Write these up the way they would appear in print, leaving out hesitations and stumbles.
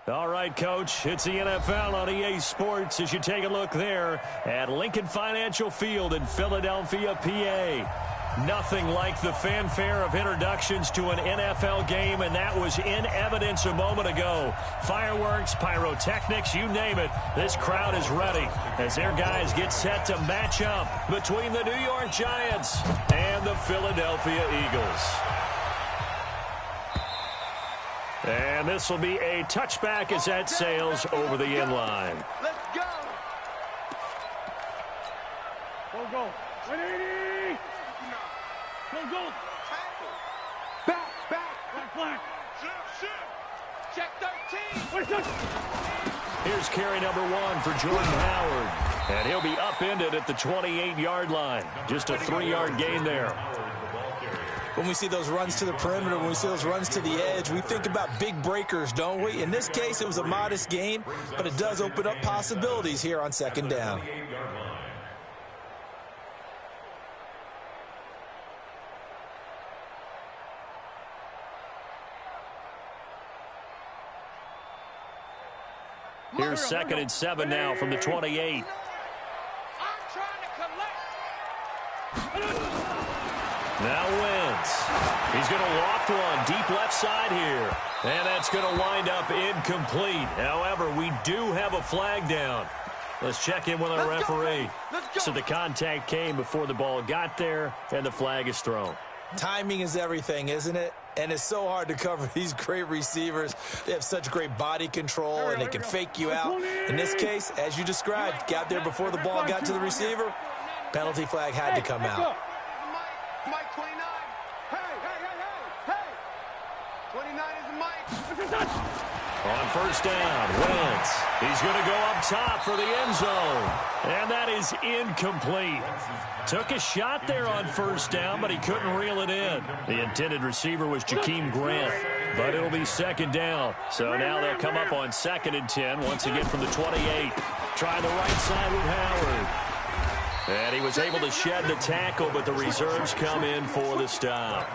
All right, Coach, it's the NFL on EA Sports as you take a look there at Lincoln Financial Field in Philadelphia, PA. Nothing like the fanfare of introductions to an NFL game, and that was in evidence a moment ago. Fireworks, pyrotechnics, you name it. This crowd is ready as their guys get set to match up between the New York Giants and the Philadelphia Eagles. And this will be a touchback as that sails over the inline. Let's go. Go. 180. Go. Back. Flag. Check 13. Here's carry number 1 for Jordan Howard. And he'll be upended at the 28-yard line. Just a 3-yard gain there. When we see those runs to the perimeter, when we see those runs to the edge, we think about big breakers, don't we? In this case, it was a modest gain, but it does open up possibilities here on second down. Here's 2nd and 7 now from the 28. I'm trying to collect. Now Wentz. He's going to loft one deep left side here. And that's going to wind up incomplete. However, we do have a flag down. Let's check in with our referee. So the contact came before the ball got there, and the flag is thrown. Timing is everything, isn't it? And it's so hard to cover these great receivers. They have such great body control, and they can fake you out. In this case, as you described, got there before the ball got to the receiver. Penalty flag had to come out. Mike 29. Hey. 29 is the Mike. On first down, Wentz. He's going to go up top for the end zone. And that is incomplete. Took a shot there on first down, but he couldn't reel it in. The intended receiver was Jakeem Grant, but it'll be second down. So now they'll come up on 2nd and 10, once again from the 28. Try the right side with Howard. And he was able to shed the tackle, but the reserves come in for the stop.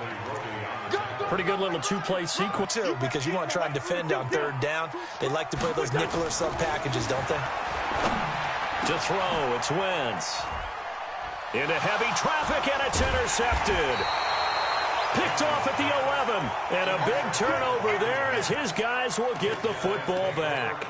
Pretty good little two-play sequence, too, because you want to try and defend on third down. They like to play those nickel or sub packages, don't they? To throw, it's Wentz. Into heavy traffic, and it's intercepted. Picked off at the 11. And a big turnover there as his guys will get the football back.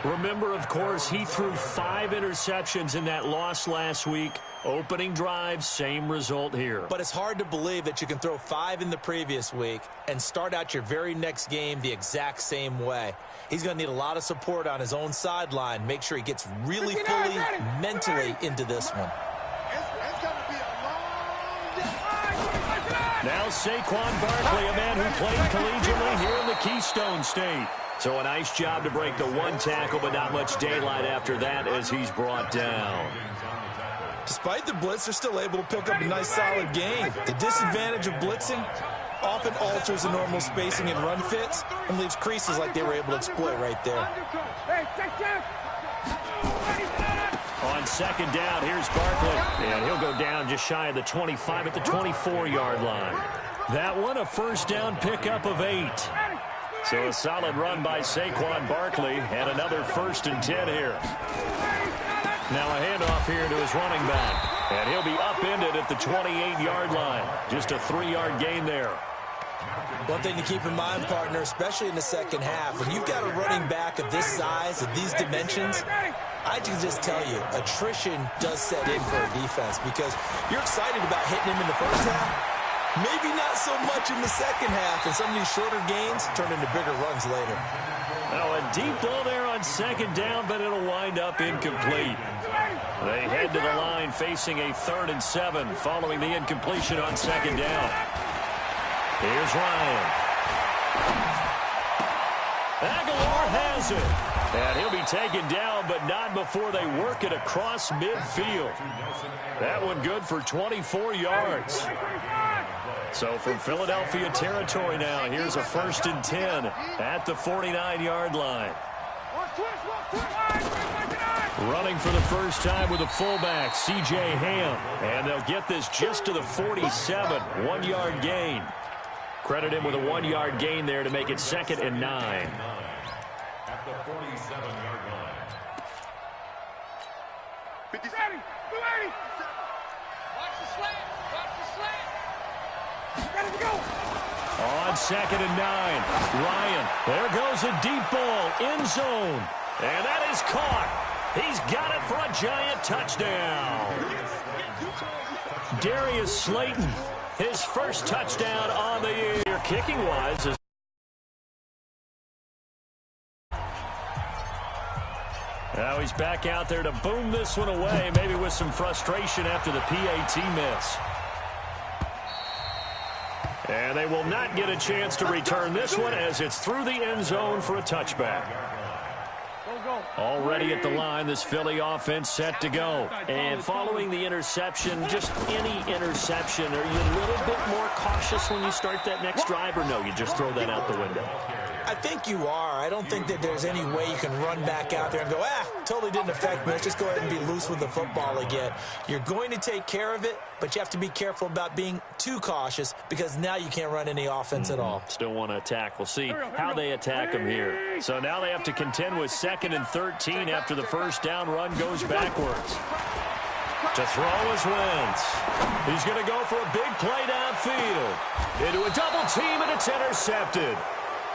Remember, of course, he threw 5 interceptions in that loss last week. Opening drive, same result here. But it's hard to believe that you can throw 5 in the previous week and start out your very next game the exact same way. He's going to need a lot of support on his own sideline. Make sure he gets really fully mentally into this one. It's going to be a long day. Now Saquon Barkley, a man who played collegiately here in the Keystone State. So a nice job to break the 1 tackle, but not much daylight after that as he's brought down. Despite the blitz, they're still able to pick up a nice solid gain. The disadvantage of blitzing often alters the normal spacing and run fits and leaves creases like they were able to exploit right there. On second down, here's Barkley. And he'll go down just shy of the 25 at the 24-yard line. That one a first down pickup of 8. So a solid run by Saquon Barkley and another 1st and 10 here. Now a handoff here to his running back. And he'll be upended at the 28-yard line. Just a 3-yard gain there. One thing to keep in mind, partner, especially in the second half, when you've got a running back of this size, of these dimensions, I can just tell you, attrition does set in for a defense because you're excited about hitting him in the first half. Maybe not so much in the second half, and some of these shorter gains turn into bigger runs later. Now a deep ball there on second down, but it'll wind up incomplete. They head to the line facing a 3rd and 7 following the incompletion on second down. Here's Ryan. Aguilar has it. And he'll be taken down, but not before they work it across midfield. That one good for 24 yards. So from Philadelphia territory now, here's a 1st and 10 at the 49-yard line. Running for the first time with a fullback, C.J. Ham. And they'll get this just to the 47, 1-yard gain. Credit him with a 1-yard gain there to make it 2nd and 9. Ready. Watch the slant. Watch the slant. Ready to go. On 2nd and 9, Ryan. There goes a deep ball, end zone. And that is caught. He's got it for a Giant touchdown. Darius Slayton, his first touchdown on the year. Kicking-wise is now he's back out there to boom this one away, maybe with some frustration after the PAT miss. And they will not get a chance to return this one as it's through the end zone for a touchback. Already at the line, this Philly offense set to go. And following the interception, just any interception, are you a little bit more cautious when you start that next drive, or no, you just throw that out the window? I think you are. I don't think that there's any way you can run back out there and go, totally didn't affect me. Let's just go ahead and be loose with the football again. You're going to take care of it, but you have to be careful about being too cautious because now you can't run any offense at all. Still want to attack. We'll see how they attack them here. So now they have to contend with 2nd and 13 after the first down run goes backwards. To throw is Wentz. He's going to go for a big play downfield. Into a double team, and it's intercepted.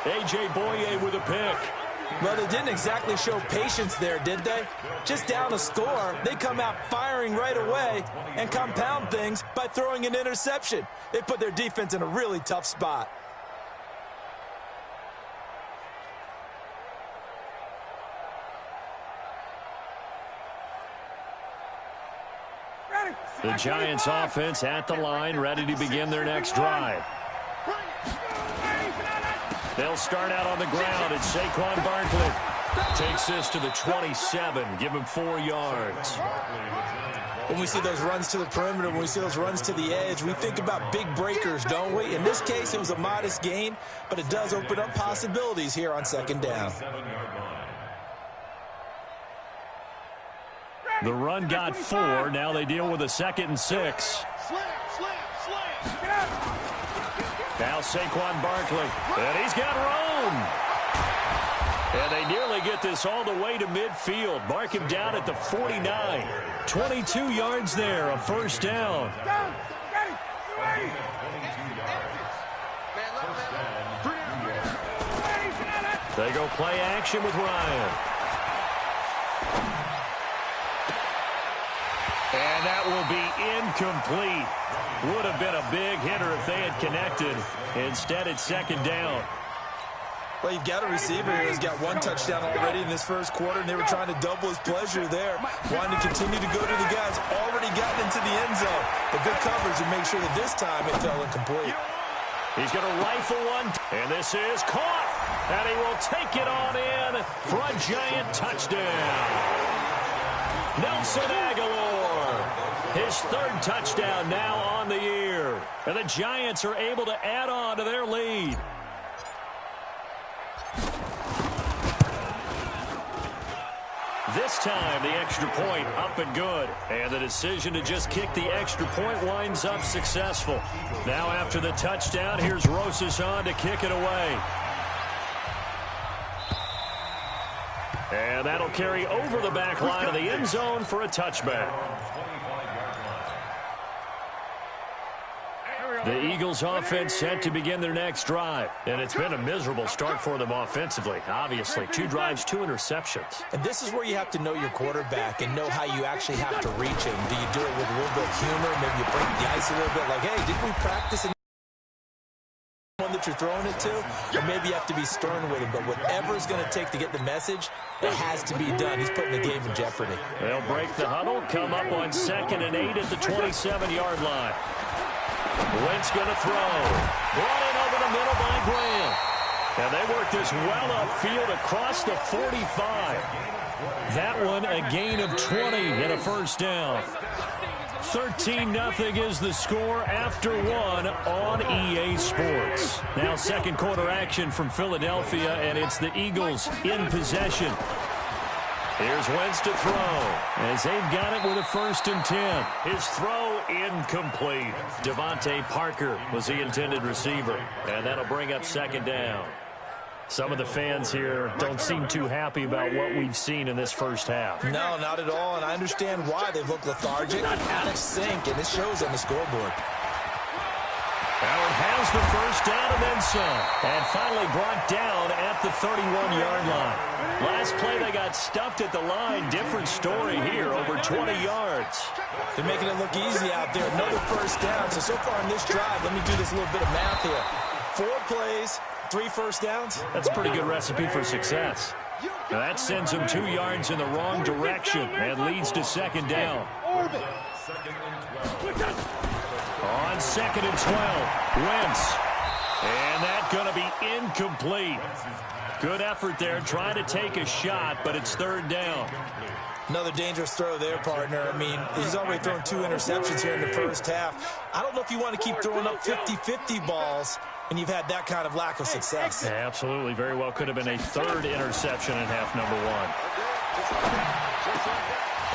jjae187's with a pick. Well, they didn't exactly show patience there, did they? Just down a score, they come out firing right away and compound things by throwing an interception. They put their defense in a really tough spot. The Giants offense at the line, ready to begin their next drive. They'll start out on the ground, and Saquon Barkley takes this to the 27, give him 4 yards. When we see those runs to the perimeter, when we see those runs to the edge, we think about big breakers, don't we? In this case, it was a modest gain, but it does open up possibilities here on 2nd down. The run got 4. Now they deal with a 2nd and 6. Now Saquon Barkley, and he's got room. And they nearly get this all the way to midfield. Mark him down at the 49. 22 yards there, a first down. They go play action with Ryan. And that will be incomplete. Would have been a big hitter if they had connected. Instead, it's 2nd down. Well, you've got a receiver here who's got 1 touchdown already in this first quarter, and they were trying to double his pleasure there, wanting to continue to go to the guys already gotten into the end zone. But good coverage to make sure that this time it fell incomplete. He's going to rifle one, and this is caught. And he will take it on in for a Giant touchdown. Nelson Aguilar, his 3rd touchdown now on the year. And the Giants are able to add on to their lead. This time, the extra point up and good. And the decision to just kick the extra point winds up successful. Now after the touchdown, here's Rosas on to kick it away. And that'll carry over the back line of the end zone for a touchback. The Eagles offense set to begin their next drive. And it's been a miserable start for them offensively. Obviously, 2 drives, 2 interceptions. And this is where you have to know your quarterback and know how you actually have to reach him. Do you do it with a little bit of humor? Maybe you break the ice a little bit like, hey, didn't we practice one that you're throwing it to? Or maybe you have to be stern with him. But whatever it's going to take to get the message, it has to be done. He's putting the game in jeopardy. They'll break the huddle, come up on 2nd and 8 at the 27-yard line. Wentz going to throw. Brought in over the middle by Graham. And they work this well upfield across the 45. That one a gain of 20 and a first down. 13-0 is the score after 1 on EA Sports. Now 2nd quarter action from Philadelphia, and it's the Eagles in possession. Here's Wentz to throw, as they've got it with a 1st and 10. His throw incomplete. Devontae Parker was the intended receiver, and that'll bring up 2nd down. Some of the fans here don't seem too happy about what we've seen in this first half. No, not at all, and I understand why. They've looked lethargic, out of sync, and it shows on the scoreboard. Howard has the first down and then some. And finally brought down at the 31-yard line. Last play, they got stuffed at the line. Different story here, over 20 yards. They're making it look easy out there. Another first down. So far in this drive, let me do this little bit of math here. 4 plays, 3 first downs. That's a pretty good recipe for success. Now that sends them 2 yards in the wrong direction and leads to second down. On 2nd and 12, Wentz. And that's going to be incomplete. Good effort there, trying to take a shot, but it's 3rd down. Another dangerous throw there, partner. I mean, he's already thrown 2 interceptions here in the first half. I don't know if you want to keep throwing up 50-50 balls when you've had that kind of lack of success. Yeah, absolutely. Very well could have been a 3rd interception in half number 1.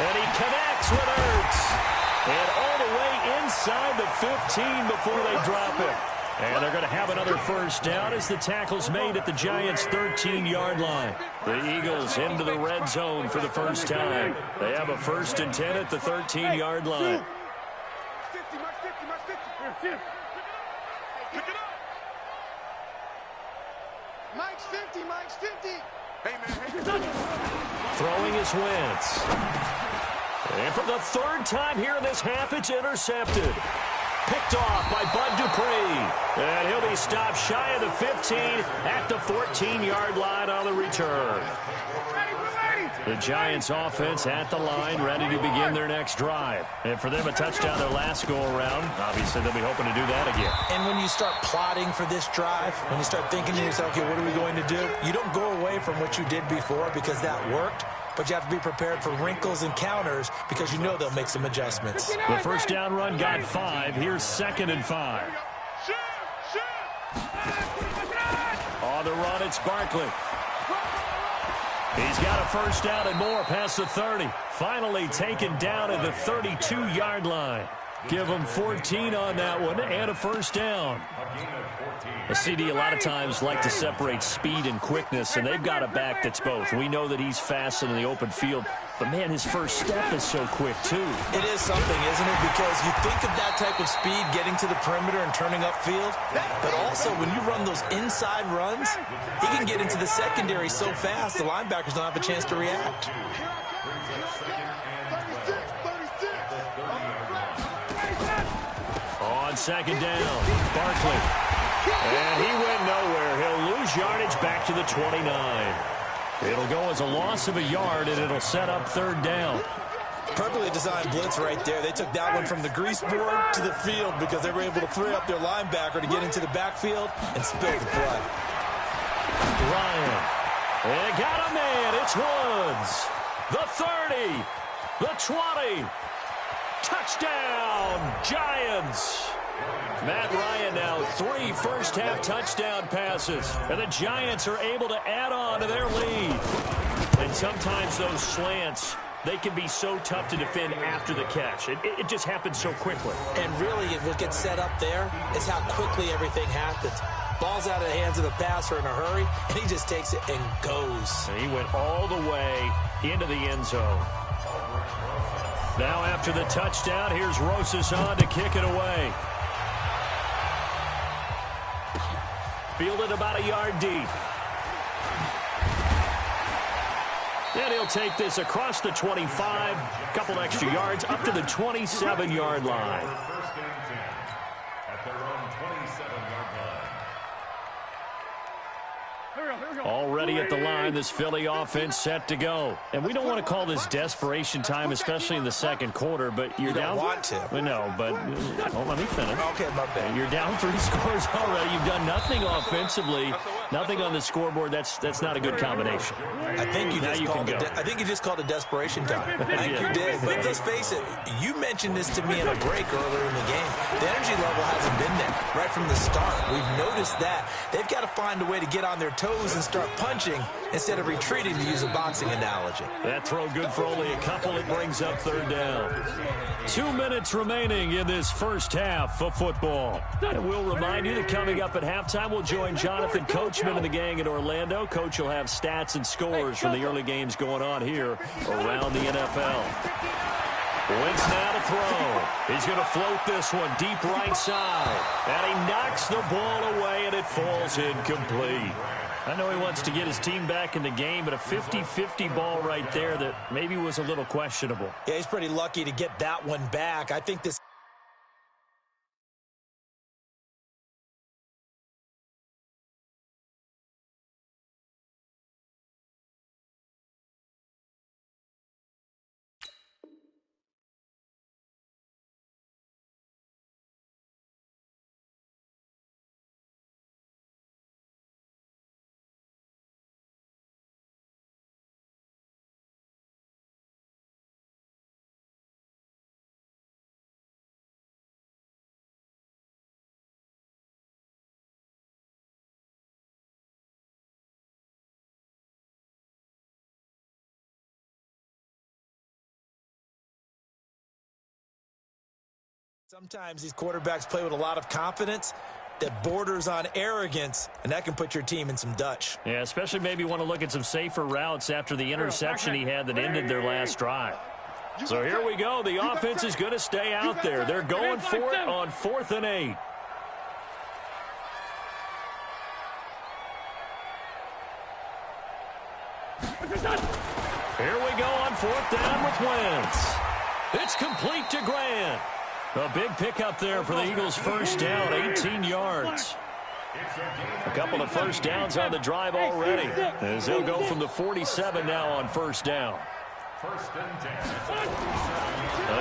And he connects with Ertz. And all the way inside the 15 before they drop it. And they're going to have another first down as the tackle's made at the Giants' 13-yard line. The Eagles into the red zone for the first time. They have a 1st and 10 at the 13-yard line. Mike's 50, Mike's 50. Hey, man. Throwing is Wentz. And for the 3rd time here in this half, it's intercepted. Picked off by Bud Dupree. And he'll be stopped shy of the 15 at the 14-yard line on the return. The Giants offense at the line, ready to begin their next drive. And for them, a touchdown their last go-around. Obviously, they'll be hoping to do that again. And when you start plotting for this drive, when you start thinking to yourself, okay, what are we going to do? You don't go away from what you did before because that worked. But you have to be prepared for wrinkles and counters because you know they'll make some adjustments. The first down run got 5. Here's 2nd and 5. On the run, it's Barkley. He's got a first down and more past the 30. Finally taken down at the 32-yard line. Give them 14 on that one and a first down. A CD a lot of times like to separate speed and quickness, and they've got a back that's both. We know that he's fast in the open field, but, man, his first step is so quick, too. It is something, isn't it? Because you think of that type of speed getting to the perimeter and turning upfield, but also when you run those inside runs, he can get into the secondary so fast the linebackers don't have a chance to react. On 2nd down, Barkley. And he went nowhere. He'll lose yardage back to the 29. It'll go as a loss of a yard, and it'll set up 3rd down. Perfectly designed blitz right there. They took that one from the grease board to the field because they were able to free up their linebacker to get into the backfield and spill the play. Ryan. They got a man. It's Woods. The 30. The 20. Touchdown, Giants. Matt Ryan now 3 first-half touchdown passes. And the Giants are able to add on to their lead. And sometimes those slants, they can be so tough to defend after the catch. It just happens so quickly. And really, what gets set up there is how quickly everything happens. Ball's out of the hands of the passer in a hurry, and he just takes it and goes. And he went all the way into the end zone. Now after the touchdown, here's Rosas on to kick it away. Fielded about a yard deep. And he'll take this across the 25, a couple extra yards, up to the 27-yard line. Already at the line, this Philly offense set to go. And we don't want to call this desperation time, especially in the second quarter, but you're down. You don't want to. Well, no, but let me finish. Okay, my bad. You're down 3 scores already. You've done nothing offensively, nothing on the scoreboard. That's not a good combination. I think you just called it desperation time. I think you did. But let's face it, you mentioned this to me in a break earlier in the game. They energy level hasn't been there right from the start. We've noticed that. They've got to find a way to get on their toes and start punching instead of retreating, to use a boxing analogy. That throw good for only a couple. It brings up third down. 2 minutes remaining in this first half of football. And we'll remind you that coming up at halftime, we'll join Jonathan Coachman and the gang in Orlando. Coach will have stats and scores from the early games going on here around the NFL. Wentz now to throw. He's going to float this one deep right side. And he knocks the ball away, and it falls incomplete. I know he wants to get his team back in the game, but a 50-50 ball right there that maybe was a little questionable. Yeah, he's pretty lucky to get that one back. I think this... Sometimes these quarterbacks play with a lot of confidence that borders on arrogance, and that can put your team in some Dutch. Yeah, especially maybe want to look at some safer routes after the interception he had that ended their last drive. So here we go. The offense is going to stay out there. They're going for it on 4th and 8. Here we go on 4th down with Wentz. It's complete to Grant. A big pickup there for the Eagles' first down, 18 yards. A couple of first downs on the drive already, as they'll go from the 47 now on first down.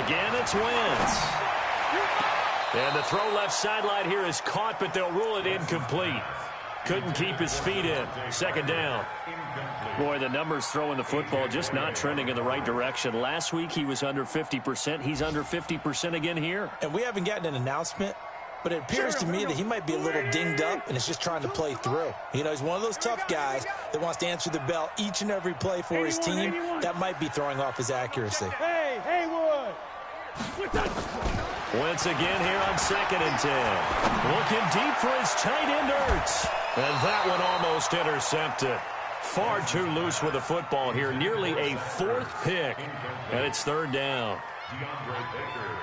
Again, it's Wentz. And the throw left sideline here is caught, but they'll rule it incomplete. Couldn't keep his feet in. Second down. Boy, the numbers throwing the football just not trending in the right direction. Last week he was under 50%. He's under 50% again here. And we haven't gotten an announcement, but it appears to me that he might be a little dinged up and is just trying to play through. You know, he's one of those tough guys that wants to answer the bell each and every play for his team. That might be throwing off his accuracy. Hey, Haywood! Wentz again here on 2nd and 10. Looking deep for his tight end, Ertz. And that one almost intercepted. Far too loose with the football here. Nearly a 4th pick. And it's 3rd down.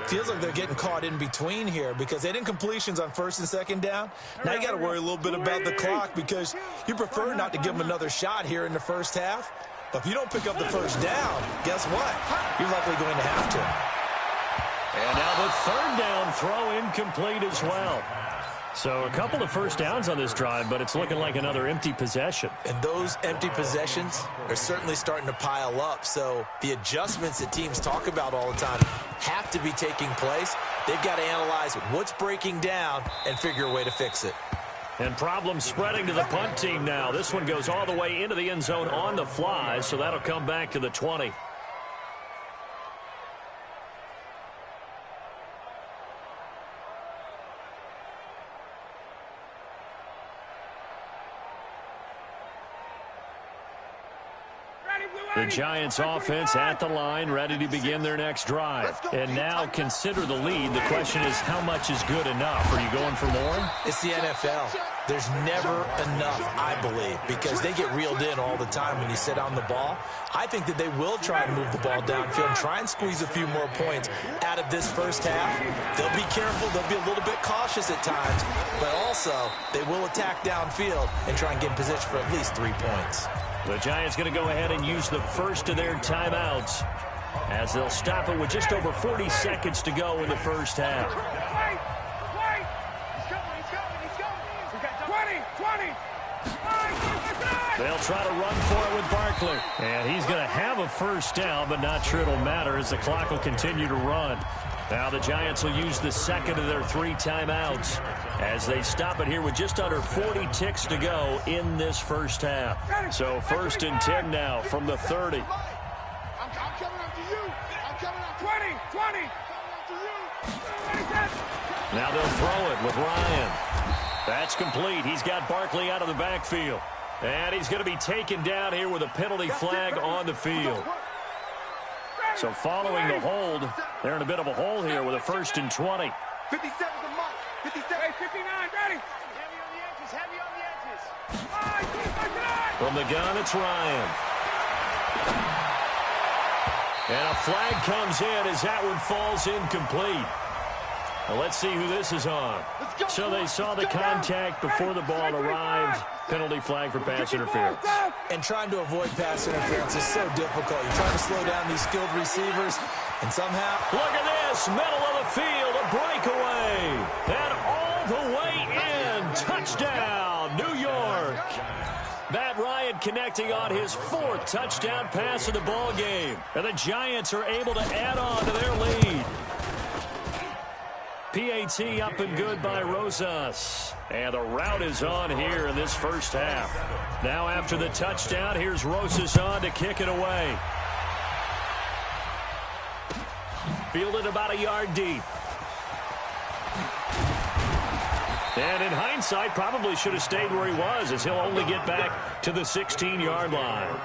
Feels like they're getting caught in between here because they didn't completions on 1st and 2nd down. Now you got to worry a little bit about the clock because you prefer not to give them another shot here in the first half. But if you don't pick up the first down, guess what? You're likely going to have to. And now the 3rd down throw incomplete as well. So a couple of first downs on this drive, but it's looking like another empty possession. And those empty possessions are certainly starting to pile up. So the adjustments that teams talk about all the time have to be taking place. They've got to analyze what's breaking down and figure a way to fix it. And problems spreading to the punt team now. This one goes all the way into the end zone on the fly, so that'll come back to the 20. The Giants offense at the line, ready to begin their next drive. And now consider the lead. The question is, how much is good enough? Are you going for more? It's the NFL. There's never enough, I believe, because they get reeled in all the time when you sit on the ball. I think that they will try and move the ball downfield and try and squeeze a few more points out of this first half. They'll be careful. They'll be a little bit cautious at times, but also they will attack downfield and try and get in position for at least 3 points. The Giants going to go ahead and use the first of their timeouts as they'll stop it with just over 40 seconds to go in the first half. They'll try to run for it with Barkley. And he's going to have a first down, but not sure it'll matter as the clock will continue to run. Now the Giants will use the second of their 3 timeouts as they stop it here with just under 40 ticks to go in this first half. So 1st and 10 now from the 30. I'm coming up to you. I'm coming up 20. Now they'll throw it with Ryan. That's complete. He's got Barkley out of the backfield. And he's going to be taken down here with a penalty flag on the field. So following the hold, they're in a bit of a hole here with a 1st and 20. 57 the mark. 57. Hey, 59, ready. Heavy on the edges, heavy on the edges. From the gun, it's Ryan. And a flag comes in as that one falls incomplete. Well, let's see who this is on. So they saw the contact before the ball arrived. Penalty flag for pass interference. And trying to avoid pass interference is so difficult. You're trying to slow down these skilled receivers, and somehow... Look at this, middle of the field, a breakaway. And all the way in, touchdown, New York. Matt Ryan connecting on his 4th touchdown pass of the ball game. And the Giants are able to add on to their lead. PAT up and good by Rosas. And the route is on here in this first half. Now after the touchdown, here's Rosas on to kick it away. Fielded about a yard deep. And in hindsight, probably should have stayed where he was, as he'll only get back to the 16-yard line.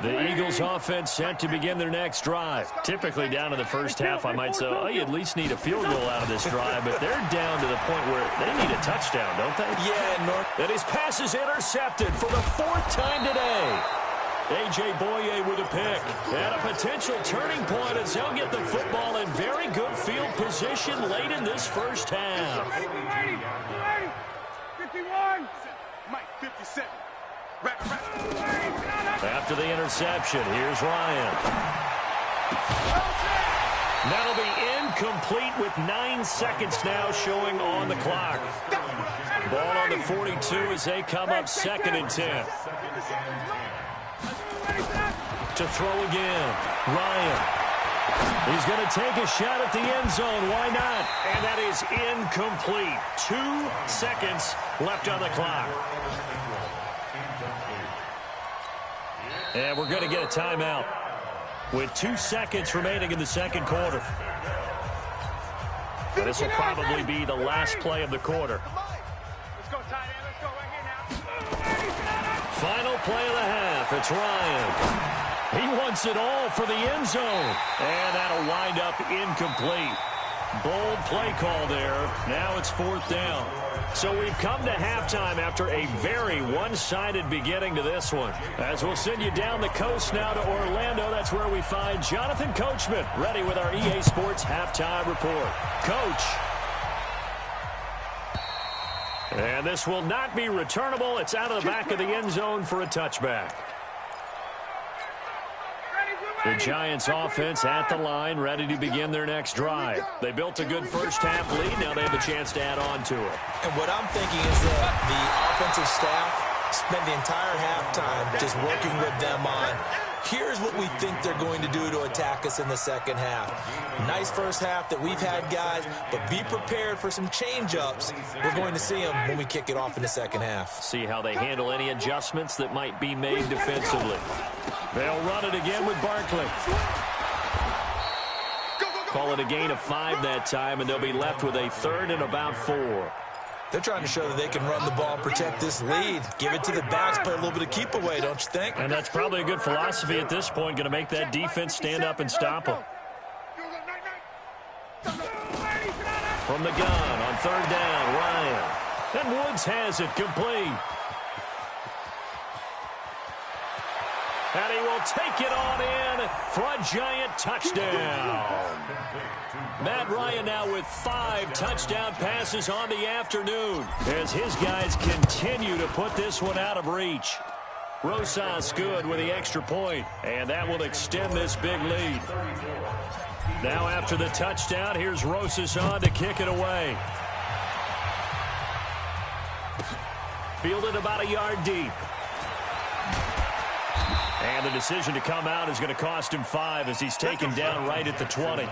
The Eagles offense set to begin their next drive. Typically down in the first half, I might say, oh, you at least need a field goal out of this drive, but they're down to the point where they need a touchdown, don't they? Yeah, and his pass is intercepted for the 4th time today. jjae187's with a pick. And a potential turning point as they'll get the football in very good field position late in this first half. 51. Mike, 57. After the interception, here's Ryan. That'll be incomplete with 9 seconds now showing on the clock. Ball on the 42 as they come up 2nd and 10. To throw again, Ryan. He's going to take a shot at the end zone. Why not? And that is incomplete. 2 seconds left on the clock. And we're going to get a timeout with 2 seconds remaining in the second quarter. And this will probably be the last play of the quarter. Let's go, tight end. Let's go right here now. Final play of the half. It's Ryan. He wants it all for the end zone. And that'll wind up incomplete. Bold play call there. Now it's 4th down. So we've come to halftime after a very one-sided beginning to this one. As we'll send you down the coast now to Orlando, that's where we find Jonathan Coachman ready with our EA Sports halftime report. Coach. And this will not be returnable. It's out of the back of the end zone for a touchback. The Giants offense at the line, ready to begin their next drive. They built a good first-half lead. Now they have a chance to add on to it. And what I'm thinking is that the offensive staff spent the entire halftime just working with them on, here's what we think they're going to do to attack us in the second half. Nice first half that we've had, guys, but be prepared for some change-ups. We're going to see them when we kick it off in the second half. See how they handle any adjustments that might be made defensively. They'll run it again with Barkley. Call it a gain of 5 that time, and they'll be left with a 3rd and about 4. They're trying to show that they can run the ball and protect this lead. Give it to the backs, play a little bit of keep away, don't you think? And that's probably a good philosophy at this point, going to make that defense stand up and stop them. From the gun on 3rd down, Ryan. And Woods has it complete. And he will take it on in for a Giant touchdown. Matt Ryan now with 5 touchdown passes on the afternoon as his guys continue to put this one out of reach. Rosas good with the extra point, and that will extend this big lead. Now after the touchdown, here's Rosas on to kick it away. Fielded about a yard deep. And the decision to come out is going to cost him 5 as he's taken down right at the 20.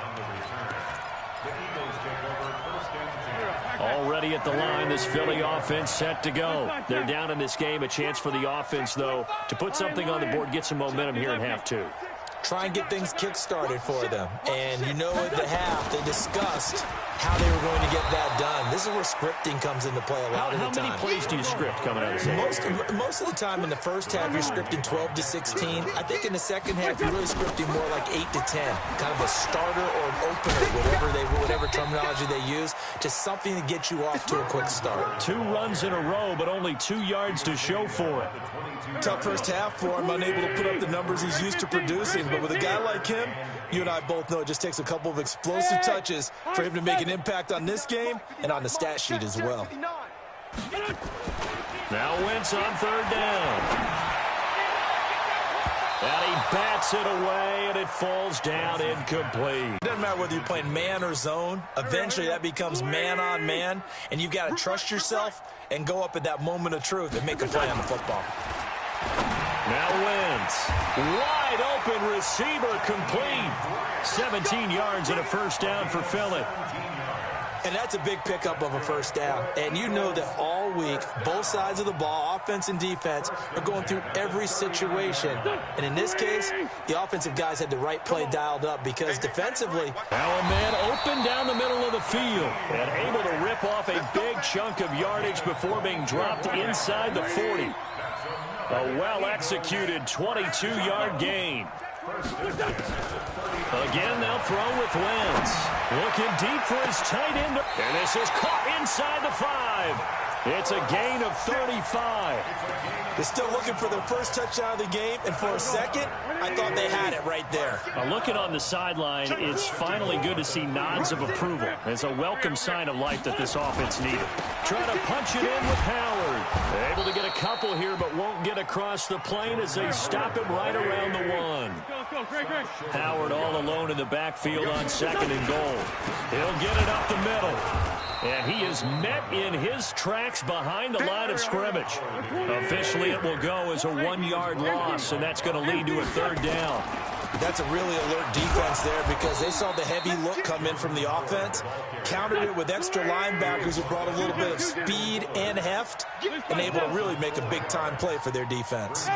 Already at the line, this Philly offense set to go. They're down in this game. A chance for the offense, though, to put something on the board, get some momentum here in half two. Try and get things kick-started for them. And you know at the half, they discussed how they were going to get that done. This is where scripting comes into play a lot of the time. How many plays do you script coming out of the second? Most of the time in the first half, you're scripting 12 to 16. I think in the second half, you're really scripting more like 8 to 10. Kind of a starter or an opener, whatever terminology they use, just something to get you off to a quick start. 2 runs in a row, but only 2 yards to show for it. Tough first half for him, unable to put up the numbers he's used to producing. But with a guy like him, you and I both know it just takes a couple of explosive touches for him to make an impact on this game and on the stat sheet as well. Now Wentz on third down. And he bats it away, and it falls down incomplete. It doesn't matter whether you're playing man or zone. Eventually, that becomes man on man, and you've got to trust yourself and go up at that moment of truth and make a play on the football. Now Wentz, wide open receiver, complete. 17 yards and a first down for Philly. And that's a big pickup of a first down. And you know that all week, both sides of the ball, offense and defense, are going through every situation. And in this case, the offensive guys had the right play dialed up because defensively... Now a man open down the middle of the field and able to rip off a big chunk of yardage before being dropped inside the 40. A well-executed 22-yard gain. Again, they'll throw with Wentz. Looking deep for his tight end. And this is caught inside the 5. It's a gain of 35. They're still looking for their first touchdown of the game, and for a second, I thought they had it right there. Looking on the sideline, it's finally good to see nods of approval. It's a welcome sign of life that this offense needed. Try to punch it in with Howard. Able to get a couple here, but won't get across the plane as they stop him right around the 1. Howard all alone in the backfield on second and goal. He'll get it up the middle. And he is met in his tracks behind the line of scrimmage. Officially, it will go as a 1-yard loss, and that's going to lead to a third down. That's a really alert defense there because they saw the heavy look come in from the offense, countered it with extra linebackers who brought a little bit of speed and heft, and able to really make a big-time play for their defense.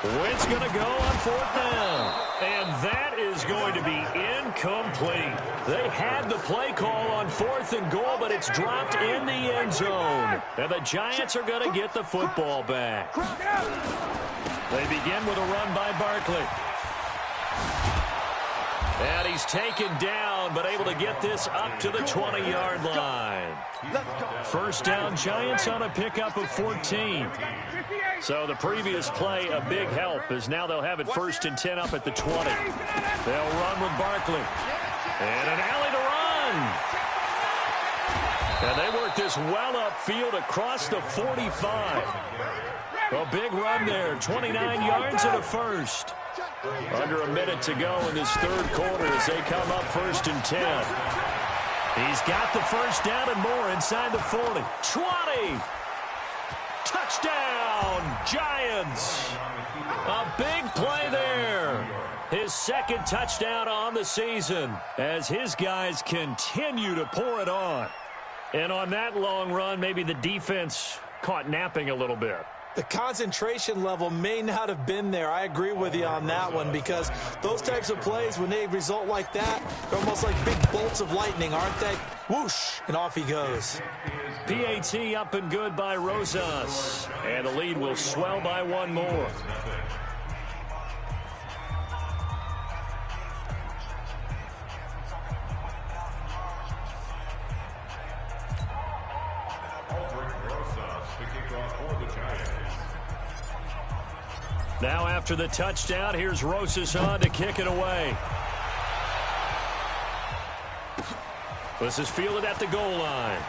Wentz going to go on fourth down. And that is going to be incomplete. They had the play call on 4th and goal, but it's dropped in the end zone. And the Giants are going to get the football back. They begin with a run by Barkley. And he's taken down, but able to get this up to the 20-yard line. First down, Giants on a pickup of 14. So the previous play, a big help, as now they'll have it 1st and 10 up at the 20. They'll run with Barkley. And an alley to run. And they work this well upfield across the 45. A big run there, 29 yards and a first. Under a minute to go in this third quarter as they come up 1st and 10. He's got the first down and more inside the 40. 20. Touchdown, Giants. A big play there. His second touchdown on the season as his guys continue to pour it on. And on that long run, maybe the defense caught napping a little bit. The concentration level may not have been there. I agree with you on that one because those types of plays, when they result like that, they're almost like big bolts of lightning, aren't they? Whoosh, and off he goes. PAT up and good by Rosas. And the lead will swell by 1 more. Now after the touchdown, here's Rosas on to kick it away. This is fielded at the goal line.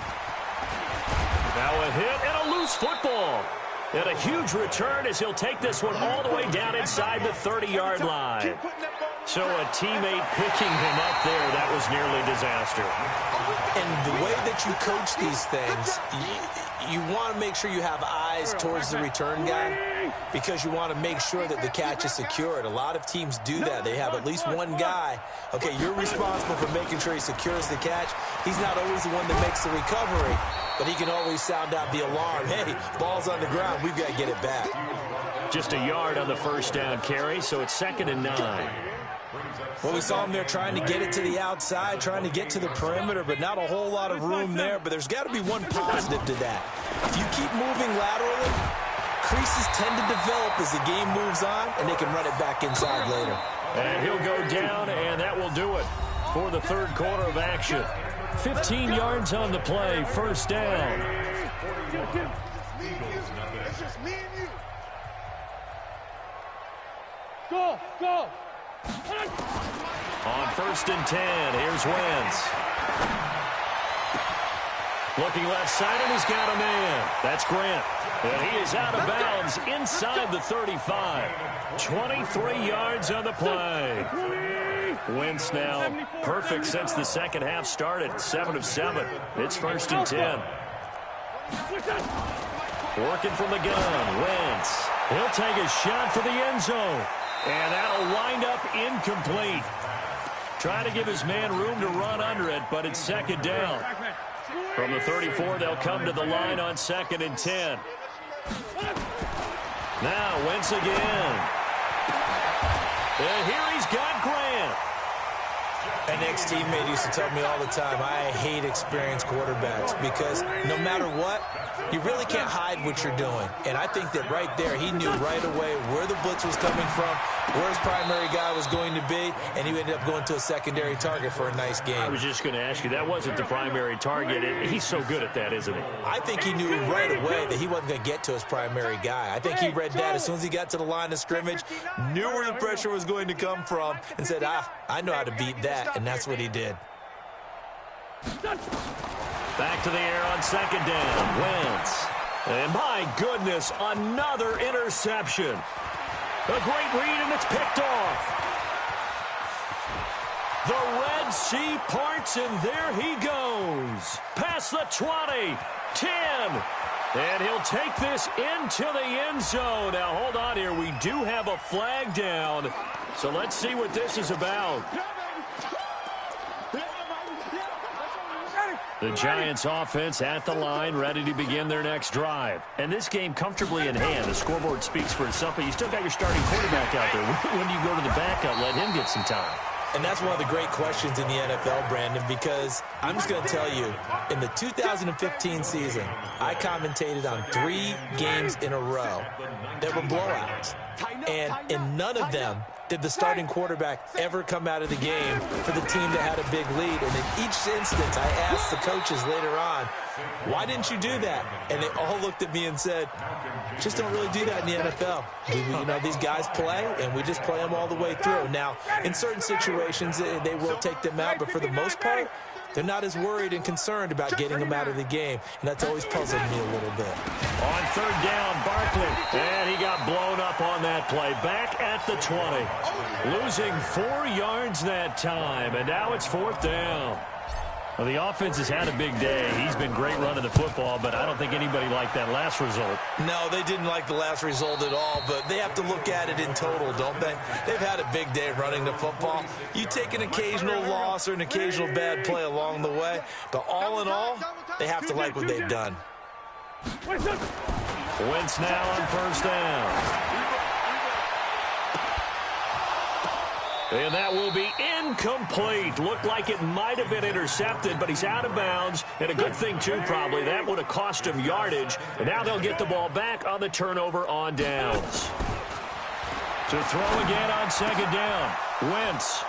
Now a hit and a loose football. And a huge return as he'll take this one all the way down inside the 30-yard line. So a teammate picking him up there, that was nearly disaster. And the way that you coach these things, you want to make sure you have eyes towards the return guy because you want to make sure that the catch is secured. A lot of teams do that. They have at least one guy. Okay, you're responsible for making sure he secures the catch. He's not always the one that makes the recovery, but he can always sound out the alarm. Hey, ball's on the ground. We've got to get it back. Just a yard on the first down carry, so it's 2nd and 9. Well, we saw him there trying to get it to the outside, trying to get to the perimeter, but not a whole lot of room there. But there's got to be one positive to that. If you keep moving laterally, creases tend to develop as the game moves on, and they can run it back inside later. And he'll go down, and that will do it for the 3rd quarter of action. 15 yards on the play, first down. It's just me and you. Go, go. On 1st and 10, here's Wentz. Looking left side, and he's got a man. That's Grant. And he is out of bounds inside the 35. 23 yards on the play. Wentz now perfect since the second half started. 7 of 7. It's 1st and 10. Working from the gun, Wentz. He'll take a shot for the end zone. And that'll wind up incomplete. Trying to give his man room to run under it, but it's 2nd down. From the 34, they'll come to the line on 2nd and 10. Now, Wentz again. And here he's got Grant. An ex-teammate used to tell me all the time, I hate experienced quarterbacks because no matter what, you really can't hide what you're doing. And I think that right there, he knew right away where the blitz was coming from, where his primary guy was going to be, and he ended up going to a secondary target for a nice game. I was just going to ask you, that wasn't the primary target. He's so good at that, isn't he? I think he knew right away that he wasn't going to get to his primary guy. I think he read that as soon as he got to the line of scrimmage, knew where the pressure was going to come from, and said, I know how to beat that, and that's what he did. Back to the air on 2nd down. Wentz. And my goodness, another interception. A great read, and it's picked off. The Red Sea parts, and there he goes. Past the 20, 10. And he'll take this into the end zone. Now, hold on here. We do have a flag down. So let's see what this is about. The Giants offense at the line, ready to begin their next drive. And this game comfortably in hand. The scoreboard speaks for itself, but you still got your starting quarterback out there. When do you go to the backup, let him get some time? And that's one of the great questions in the NFL, Brandon, because I'm just going to tell you, in the 2015 season, I commentated on 3 games in a row that were blowouts. And in none of them did the starting quarterback ever come out of the game for the team that had a big lead. And in each instance, I asked the coaches later on, why didn't you do that? And they all looked at me and said, just don't really do that in the NFL. You know, these guys play, and we just play them all the way through. Now, in certain situations, they will take them out, but for the most part, they're not as worried and concerned about getting them out of the game, and that's always puzzled me a little bit. On 3rd down, Barkley, and he got blown up on that play. Back at the 20, losing 4 yards that time, and now it's 4th down. Well, the offense has had a big day. He's been great running the football, but I don't think anybody liked that last result. No, they didn't like the last result at all, but they have to look at it in total, don't they? They've had a big day running the football. You take an occasional loss or an occasional bad play along the way, but all in all, they have to like what they've done. Wentz now on 1st down. And that will be incomplete. Looked like it might have been intercepted, but he's out of bounds. And a good thing, too, probably. That would have cost him yardage. And now they'll get the ball back on the turnover on downs. To throw again on 2nd down. Wentz.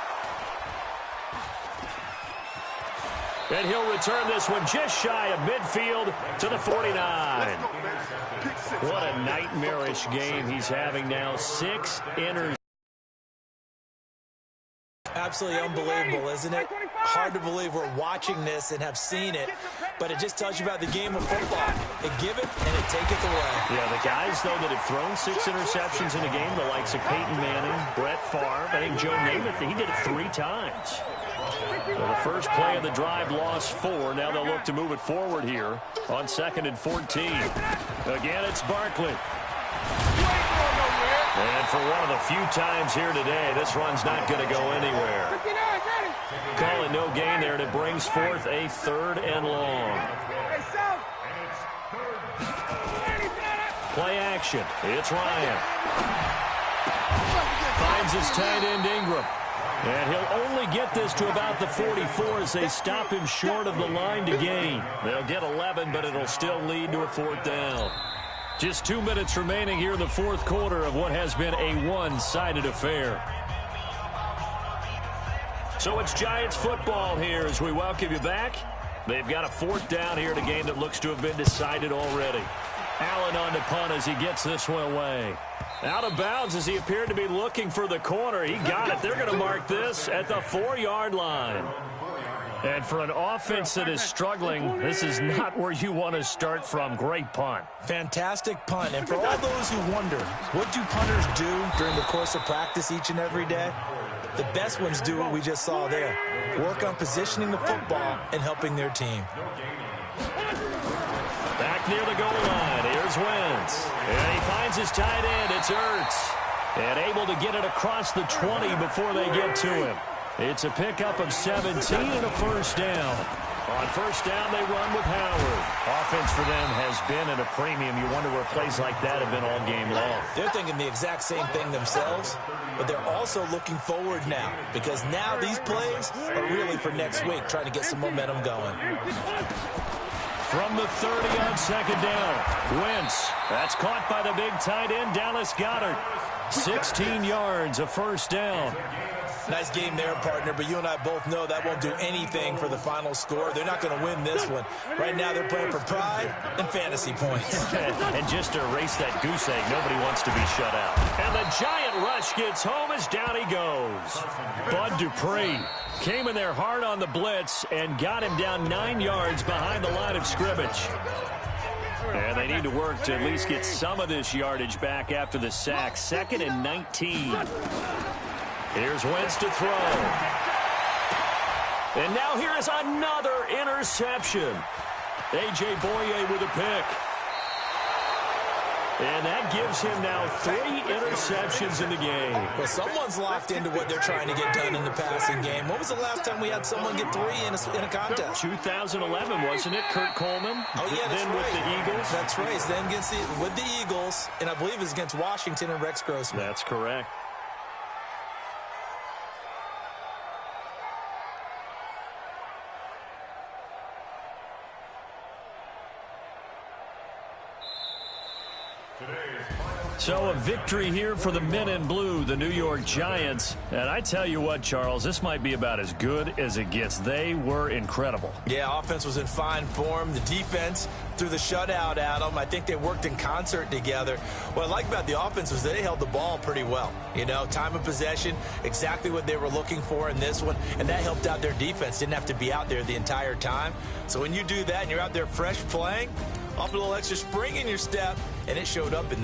And he'll return this one just shy of midfield to the 49. What a nightmarish game he's having now. 6 interceptions. Absolutely unbelievable, isn't it? Hard to believe we're watching this and have seen it, but it just tells you about the game of football. They give it and it taketh away. Yeah, the guys, though, that have thrown 6 interceptions in a game, the likes of Peyton Manning, Brett Favre, I think Joe Namath, he did it 3 times. Well, the first play of the drive lost 4. Now they'll look to move it forward here on 2nd and 14. Again, it's Barkley. And for one of the few times here today, this run's not going to go anywhere. Call it no gain there, and it brings forth a 3rd and long. Play action. It's Ryan. Finds his tight end Ingram. And he'll only get this to about the 44 as they stop him short of the line to gain. They'll get 11, but it'll still lead to a 4th down. Just 2 minutes remaining here in the 4th quarter of what has been a one-sided affair. So it's Giants football here as we welcome you back. They've got a 4th down here in a game that looks to have been decided already. Allen on the punt as he gets this one away. Out of bounds as he appeared to be looking for the corner. He got it. They're going to mark this at the 4-yard line. And for an offense that is struggling, this is not where you want to start from. Great punt. Fantastic punt. And for all those who wonder, what do punters do during the course of practice each and every day? The best ones do what we just saw there. Work on positioning the football and helping their team. Back near the goal line. Here's Wentz. And he finds his tight end. It's Ertz. And able to get it across the 20 before they get to him. It's a pickup of 17 and a 1st down. On 1st down, they run with Howard. Offense for them has been at a premium. You wonder where plays like that have been all game long. They're thinking the exact same thing themselves, but they're also looking forward now because now these plays are really for next week, trying to get some momentum going. From the 30 on 2nd down, Wentz. That's caught by the big tight end, Dallas Goedert. 16 yards, a 1st down. Nice game there, partner, but you and I both know that won't do anything for the final score. They're not going to win this one. Right now they're playing for pride and fantasy points. And just to erase that goose egg, nobody wants to be shut out. And the Giant rush gets home as down he goes. Bud Dupree came in there hard on the blitz and got him down 9 yards behind the line of scrimmage. And they need to work to at least get some of this yardage back after the sack. 2nd and 19. Here's Wentz to throw. And now here is another interception. A.J. Boye with a pick. And that gives him now 3 interceptions in the game. Well, someone's locked into what they're trying to get done in the passing game. When was the last time we had someone get 3 in a contest? 2011, wasn't it? Kurt Coleman? Oh, yeah, that's then right. with the Eagles? That's right. Then with the Eagles, and I believe it's against Washington and Rex Grossman. That's correct. So a victory here for the men in blue, the New York Giants. And I tell you what, Charles, this might be about as good as it gets. They were incredible. Yeah, offense was in fine form. The defense threw the shutout at them. I think they worked in concert together. What I like about the offense was they held the ball pretty well. You know, time of possession, exactly what they were looking for in this one. And that helped out their defense. Didn't have to be out there the entire time. So when you do that and you're out there fresh playing, off a little extra spring in your step, and it showed up in